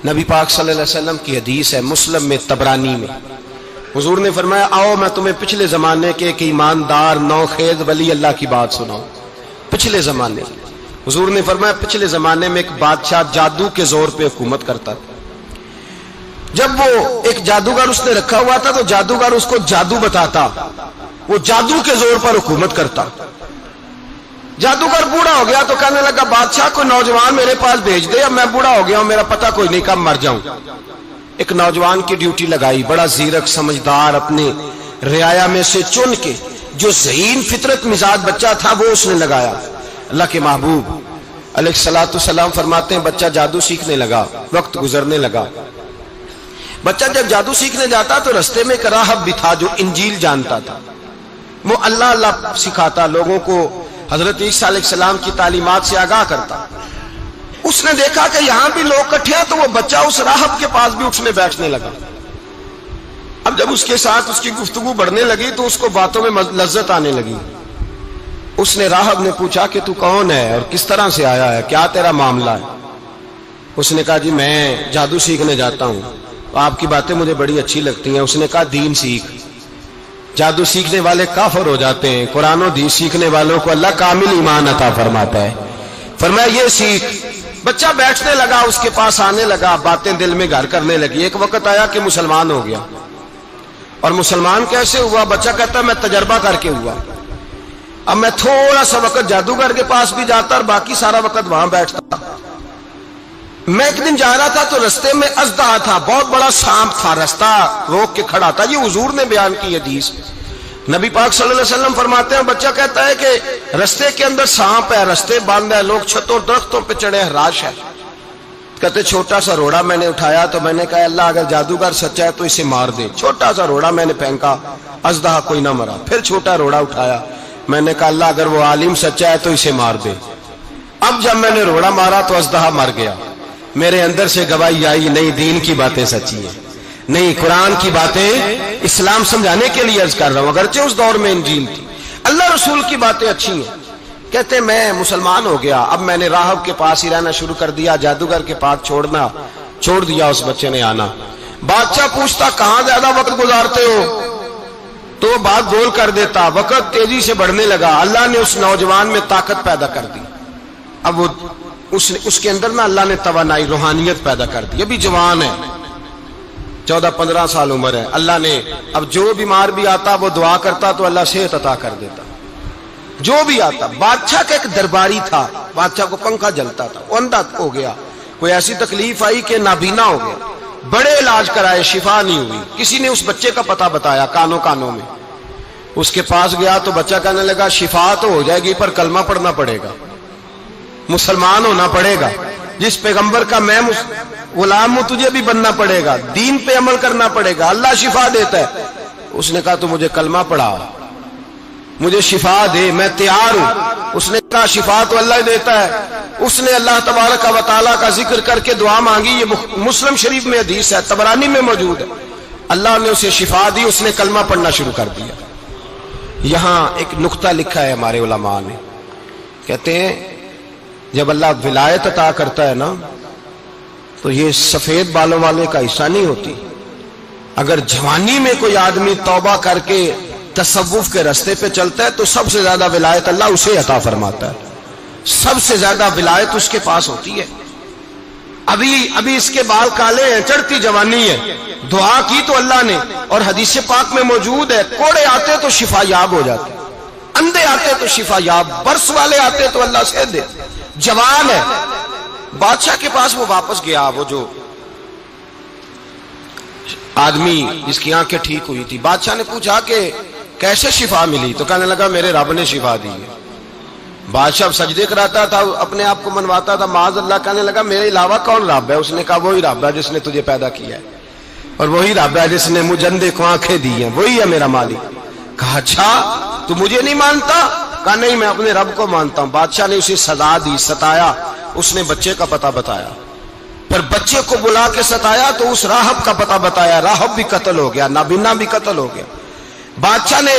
نبی پاک صلی اللہ علیہ وسلم کی حدیث ہے مسلم میں طبرانی میں، حضور نے فرمایا آؤ میں تمہیں پچھلے زمانے کے ایک ایماندار نوخیز ولی اللہ کی بات سناؤں۔ پچھلے زمانے حضور نے فرمایا پچھلے زمانے میں ایک بادشاہ جادو کے زور پہ حکومت کرتا تھا۔ جب وہ ایک جادوگر اس نے رکھا ہوا تھا تو جادوگر اس کو جادو بتاتا، وہ جادو کے زور پر حکومت کرتا۔ جادوگر بوڑھا ہو گیا تو کہنے لگا بادشاہ کوئی نوجوان میرے پاس بھیج دے، اب میں بوڑھا ہو گیا ہوں میرا پتہ کوئی نہیں کب مر جاؤں۔ ایک نوجوان کی ڈیوٹی لگائی، بڑا زیرک سمجھدار، اپنے رعایا میں سے چن کے جو ذہین فطرت مزاج بچہ تھا وہ اس نے لگایا۔ اللہ کے محبوب علیہ الصلوۃ والسلام فرماتے ہیں بچہ جادو سیکھنے لگا، وقت گزرنے لگا۔ بچہ جب جادو سیکھنے جاتا تو رستے میں ایک راہب بھی تھا جو انجیل جانتا تھا، وہ اللہ اللہ سکھاتا، لوگوں کو حضرت عیسیٰ علیہ السلام کی تعلیمات سے آگاہ کرتا۔ اس نے دیکھا کہ یہاں بھی لوگ اکٹھے ہیں تو وہ بچہ اس راہب کے پاس بھی اٹھنے بیٹھنے لگا۔ اب جب اس کے ساتھ اس کی گفتگو بڑھنے لگی تو اس کو باتوں میں لذت آنے لگی۔ اس نے راہب نے پوچھا کہ تو کون ہے اور کس طرح سے آیا ہے، کیا تیرا معاملہ ہے؟ اس نے کہا جی میں جادو سیکھنے جاتا ہوں، آپ کی باتیں مجھے بڑی اچھی لگتی ہیں۔ اس نے کہا دین سیکھ، جادو سیکھنے والے کافر ہو جاتے ہیں، قرآن و حدیث سیکھنے والوں کو اللہ کامل ایمان عطا فرماتا ہے۔ فرمایا یہ سیکھ۔ بچہ بیٹھنے لگا، اس کے پاس آنے لگا، باتیں دل میں گھر کرنے لگی۔ ایک وقت آیا کہ مسلمان ہو گیا، اور مسلمان کیسے ہوا؟ بچہ کہتا ہے میں تجربہ کر کے ہوا۔ اب میں تھوڑا سا وقت جادوگر کے پاس بھی جاتا اور باقی سارا وقت وہاں بیٹھتا۔ میں ایک دن جا رہا تھا تو رستے میں اژدہا تھا، بہت بڑا سانپ تھا، رستہ روک کے کھڑا تھا۔ یہ حضور نے بیان کی حدیث۔ نبی پاک صلی اللہ علیہ وسلم فرماتے ہیں بچہ کہتا ہے کہ رستے کے اندر سانپ ہے، رستے بند ہے، لوگ چھتوں درختوں پہ چڑھے ہراش ہے۔ کہتے چھوٹا سا روڑا میں نے اٹھایا تو میں نے کہا اللہ اگر جادوگر سچا ہے تو اسے مار دے۔ چھوٹا سا روڑا میں نے پھینکا، اژدہا کوئی نہ مرا۔ پھر چھوٹا روڑا اٹھایا، میں نے کہا اللہ اگر وہ عالم سچا ہے تو اسے مار دے۔ اب جب میں نے روڑا مارا تو اژدہا مر گیا۔ میرے اندر سے گواہی آئی نہیں دین کی باتیں سچی ہیں، نہیں قرآن کی باتیں اسلام سمجھانے کے لیے عرض کر رہا ہوں، اگرچہ اس دور میں انجیل تھی۔ اللہ رسول کی باتیں اچھی ہیں۔ کہتے میں مسلمان ہو گیا، اب میں نے راہب کے پاس ہی رہنا شروع کر دیا، جادوگر کے پاس چھوڑ دیا اس بچے نے آنا۔ بادشاہ پوچھتا کہاں زیادہ وقت گزارتے ہو تو وہ بات گول کر دیتا، وقت تیزی سے بڑھنے لگا۔ اللہ نے اس نوجوان میں طاقت پیدا کر دی، اب وہ اس کے اندر نا اللہ نے توانائی روحانیت پیدا کر دی، ابھی جوان ہے، 14-15 سال عمر ہے۔ اللہ نے اب جو بیمار بھی آتا وہ دعا کرتا تو اللہ صحت عطا کر دیتا، جو بھی آتا۔ بادشاہ کا ایک درباری تھا، بادشاہ کو پنکھا جلتا تھا، وہ اندھا ہو گیا، کوئی ایسی تکلیف آئی کہ نابینا ہو گیا، بڑے علاج کرائے شفا نہیں ہوئی۔ کسی نے اس بچے کا پتہ بتایا کانوں میں، اس کے پاس گیا تو بچہ کہنے لگا شفا تو ہو جائے گی پر کلمہ پڑھنا پڑے گا، مسلمان ہونا پڑے گا، جس پیغمبر کا میں غلام ہوں تجھے بھی بننا پڑے گا، دین پہ عمل کرنا پڑے گا، اللہ شفا دیتا ہے۔ اس نے کہا تو مجھے کلمہ پڑھا، مجھے شفا دے، میں تیار ہوں۔ اس نے کہا شفا تو اللہ دیتا ہے۔ اس نے اللہ تبارک و تعالیٰ کا ذکر کر کے دعا مانگی، یہ مسلم شریف میں حدیث ہے، طبرانی میں موجود ہے۔ اللہ نے اسے شفا دی، اس نے کلمہ پڑھنا شروع کر دیا۔ یہاں ایک نقطہ لکھا ہے ہمارے علماء نے، کہتے ہیں جب اللہ ولایت عطا کرتا ہے نا تو یہ سفید بالوں والے کا حصہ نہیں ہوتی۔ اگر جوانی میں کوئی آدمی توبہ کر کے تصوف کے رستے پہ چلتا ہے تو سب سے زیادہ ولایت اللہ اسے عطا فرماتا ہے، سب سے زیادہ ولایت اس کے پاس ہوتی ہے۔ ابھی اس کے بال کالے ہیں، چڑھتی جوانی ہے، دعا کی تو اللہ نے، اور حدیث پاک میں موجود ہے کوڑے آتے تو شفا یاب ہو جاتے، اندھے آتے تو شفا یاب، برس والے آتے تو اللہ سے دے، جوان ہے۔ بادشاہ کے پاس وہ واپس گیا، وہ جو آدمی جس کی آنکھیں ٹھیک ہوئی تھی۔ بادشاہ نے پوچھا کہ کیسے شفا ملی؟ تو کہنے لگا میرے رب نے شفا دی ہے۔ بادشاہ سجدے کراتا تھا، اپنے آپ کو منواتا تھا معاذ اللہ، کہنے لگا میرے علاوہ کون رب ہے؟ اس نے کہا وہی رب ہے جس نے تجھے پیدا کیا ہے، اور وہی رب ہے جس نے مجھے اندھے کو آنکھیں دی ہیں، وہی ہے میرا مالک۔ کہا اچھا تو مجھے نہیں مانتا؟ کہا نہیں میں اپنے رب کو مانتا ہوں۔ بادشاہ نے اسے سزا دی، ستایا، اس نے بچے کا پتہ بتایا، پھر بچے کو بلا کے ستایا تو اس راہب کا پتہ بتایا، راہب بھی قتل ہو گیا، نابینا بھی قتل ہو گیا۔ بادشاہ نے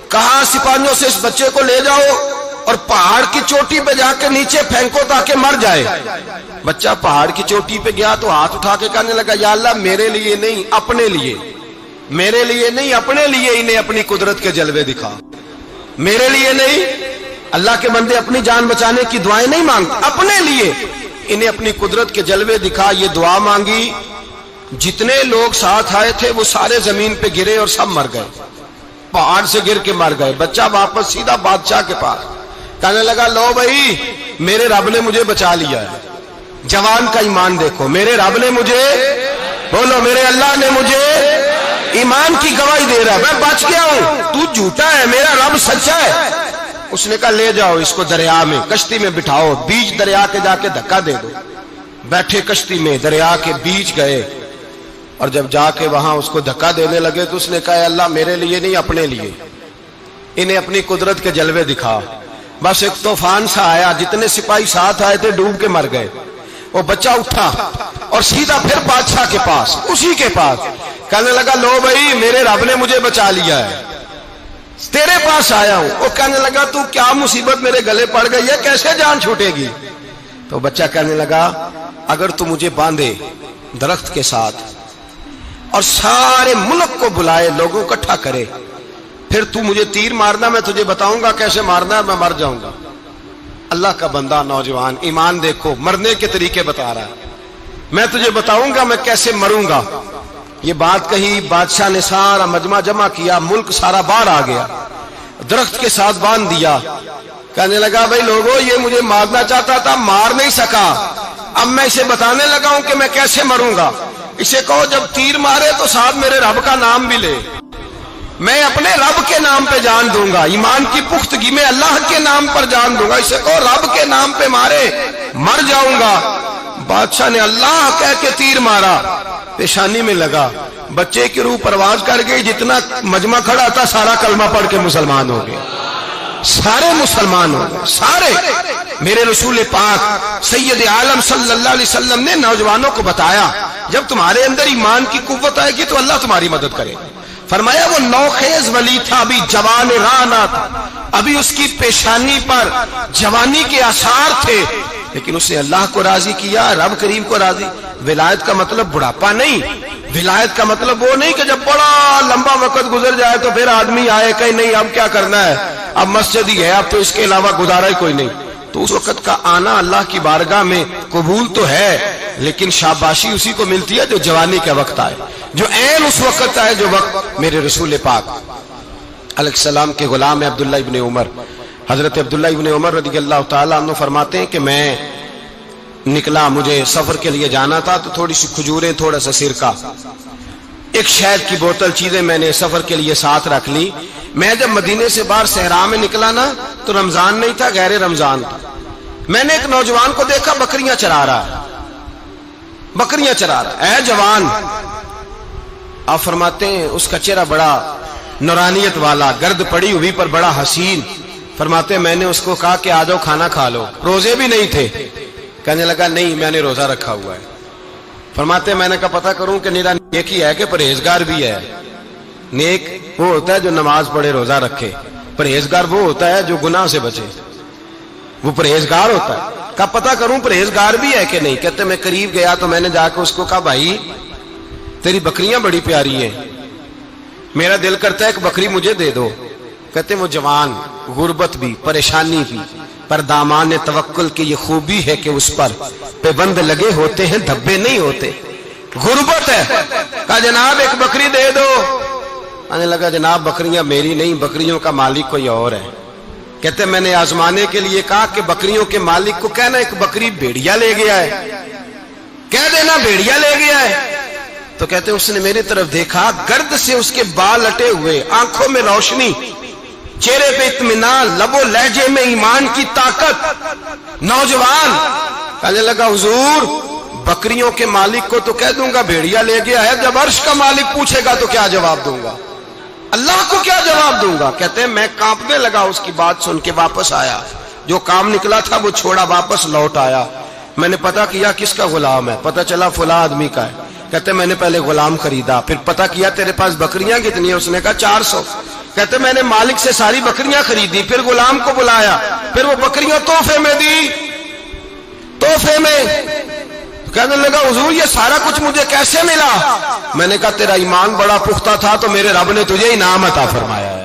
کہا سپاہیوں سے اس بچے کو لے جاؤ اور پہاڑ کی چوٹی پہ جا کے نیچے پھینکو تاکہ مر جائے. بچہ پہاڑ کی چوٹی پہ گیا تو ہاتھ اٹھا کے کہنے لگا یا اللہ میرے لیے نہیں اپنے لیے، میرے لیے نہیں اپنے لیے انہیں اپنی قدرت کے جلوے دکھا. میرے لیے نہیں، اللہ کے بندے اپنی جان بچانے کی دعائیں نہیں مانگتے، اپنے لیے انہیں اپنی قدرت کے جلوے دکھا. یہ دعا مانگی، جتنے لوگ ساتھ آئے تھے وہ سارے زمین پہ گرے اور سب مر گئے، پہاڑ سے گر کے مر گئے. بچہ واپس سیدھا بادشاہ کے پاس کہنے لگا لو بھائی میرے رب نے مجھے بچا لیا ہے. جوان کا ایمان دیکھو، میرے رب نے مجھے، بولو میرے اللہ نے مجھے ایمان کی گواہی دے رہا ہے، میں بچ گیا ہوں، تو جھوٹا ہے، میرا رب سچا ہے. اس نے کہا لے جاؤ اس کو دریا میں، کشتی میں بٹھاؤ، بیچ دریا کے جا کے دھکا دے دو. بیٹھے کشتی میں، دریا کے بیچ گئے، اور جب جا کے وہاں اس کو دھکا دینے لگے تو اس نے کہا اللہ میرے لیے نہیں اپنے لیے انہیں اپنی قدرت کے جلوے دکھا. بس ایک طوفان سا آیا، جتنے سپاہی ساتھ آئے تھے ڈوب کے مر گئے. وہ بچہ اٹھا اور سیدھا پھر بادشاہ کے پاس، اسی کے پاس کہنے لگا لو بھائی میرے رب نے مجھے بچا لیا ہے، تیرے پاس آیا ہوں. وہ کہنے لگا تو کیا مصیبت میرے گلے پڑ گئی ہے، کیسے جان چھوٹے گی؟ تو بچہ کہنے لگا اگر تو مجھے باندھے درخت کے ساتھ اور سارے ملک کو بلائے، لوگوں کو اکٹھا کرے، پھر تو مجھے تیر مارنا، میں تجھے بتاؤں گا کیسے مارنا ہے، میں مر جاؤں گا. اللہ کا بندہ نوجوان ایمان دیکھو، مرنے کے طریقے بتا رہا ہے، میں تجھے بتاؤں گا میں کیسے مروں گا. یہ بات کہی، بادشاہ نے سارا مجمع جمع کیا، ملک سارا باہر آ گیا، درخت کے ساتھ باندھ دیا. کہنے لگا بھائی لوگوں یہ مجھے مارنا چاہتا تھا، مار نہیں سکا، اب میں اسے بتانے لگا ہوں کہ میں کیسے مروں گا. اسے کہو جب تیر مارے تو ساتھ میرے رب کا نام بھی لے، میں اپنے رب کے نام پہ جان دوں گا، ایمان کی پختگی میں اللہ کے نام پر جان دوں گا. اسے کہو رب کے نام پہ مارے، مر جاؤں گا. بادشاہ نے اللہ کہہ کے تیر مارا، پیشانی میں لگا، بچے کی روح پرواز کر گئی. جتنا مجمع کھڑا تھا سارا کلمہ پڑھ کے مسلمان ہو گئے، سارے مسلمان ہو گئے سارے. میرے رسول پاک سید عالم صلی اللہ علیہ وسلم نے نوجوانوں کو بتایا جب تمہارے اندر ایمان کی قوت آئے گی تو اللہ تمہاری مدد کرے. فرمایا وہ نوخیز ولی تھا، ابھی جوان رانا تھا، ابھی اس کی پیشانی پر جوانی کے آثار تھے، لیکن اس نے اللہ کو راضی کیا، رب کریم کو راضی. ولایت کا مطلب بڑھاپا نہیں، ولایت کا مطلب وہ نہیں کہ جب بڑا لمبا وقت گزر جائے تو پھر آدمی آئے کہ نہیں اب کیا کرنا ہے، اب مسجد ہی ہے، اب تو اس کے علاوہ گزارا ہی کوئی نہیں. تو اس وقت کا آنا اللہ کی بارگاہ میں قبول تو ہے، لیکن شاباشی اسی کو ملتی ہے جو جوانی کا وقت آئے، جو عین اس وقت آئے جو وقت میرے رسول پاک علیہ السلام کے غلام عبداللہ ابن عمر، حضرت عبداللہ ابن عمر رضی اللہ تعالیٰ عنہ فرماتے ہیں کہ میں نکلا، مجھے سفر کے لیے جانا تھا، تو تھوڑی سی کھجوریں، تھوڑا سا سرکہ، ایک شہد کی بوتل، چیزیں میں نے سفر کے لیے ساتھ رکھ لی. میں جب مدینے سے باہر صحرا میں نکلا نا تو رمضان نہیں تھا، غیر رمضان تھا. میں نے ایک نوجوان کو دیکھا بکریاں چرا رہا ہے، بکریاں چرا رہا ہے. اے جوان، آپ فرماتے ہیں اس کا چہرہ بڑا نورانیت والا، گرد پڑی ہوئی پر بڑا حسین. فرماتے ہیں میں نے اس کو کہا کہ آ جاؤ کھانا کھا لو، روزے بھی نہیں تھے. کہنے لگا نہیں میں نے روزہ رکھا ہوا ہے. فرماتے ہیں میں نے کہا پتہ کروں کہ نیرا نیک ہی ہے کہ پرہیزگار بھی ہے. نیک وہ ہوتا ہے جو نماز پڑھے روزہ رکھے، پرہیزگار وہ ہوتا ہے جو گناہ سے بچے، وہ پرہیزگار ہوتا ہے. کہا پتہ کروں پرہیزگار بھی ہے کہ نہیں. کہتے میں قریب گیا تو میں نے جا کے اس کو کہا بھائی تیری بکریاں بڑی پیاری ہیں، میرا دل کرتا ہے ایک بکری مجھے دے دو. کہتے وہ جوان، غربت بھی، پریشانی بھی، پر دامان توکل کی یہ خوبی ہے کہ اس پر پابند لگے ہوتے ہیں، دھبے نہیں ہوتے. غربت ہے. کہا جناب ایک بکری دے دو. آنے لگا جناب بکریاں میری نہیں، بکریوں کا مالک کوئی اور ہے. کہتے میں نے آزمانے کے لیے کہا کہ بکریوں کے مالک کو کہنا ایک بکری بھیڑیا لے گیا ہے، کہہ دینا بھیڑیا لے گیا ہے. تو کہتے اس نے میری طرف دیکھا، گرد سے اس کے بال لٹے ہوئے، آنکھوں میں روشنی، چہرے پہ اطمینان، لب و لہجے میں ایمان کی طاقت. نوجوان کہنے لگا حضور بکریوں کے مالک کو تو کہہ دوں گا بھیڑیا لے گیا ہے، جب عرش کا مالک پوچھے گا تو کیا جواب دوں گا، اللہ کو کیا جواب دوں گا. کہتے ہیں میں کانپنے لگا، اس کی بات سن کے واپس آیا، جو کام نکلا تھا وہ چھوڑا، واپس لوٹ آیا. میں نے پتہ کیا کس کا غلام ہے، پتہ چلا فلاں آدمی کا ہے. کہتے میں نے پہلے غلام خریدا، پھر پتہ کیا تیرے پاس بکریاں کتنی ہیں، اس نے کہا 400. کہتے میں نے مالک سے ساری بکریاں خریدی، پھر غلام کو بلایا، پھر وہ بکریاں تحفے میں دی، تحفے میں۔ کہنے لگا حضور یہ سارا کچھ مجھے کیسے ملا؟ میں نے کہا تیرا ایمان بڑا پختہ تھا تو میرے رب نے تجھے انعام عطا فرمایا۔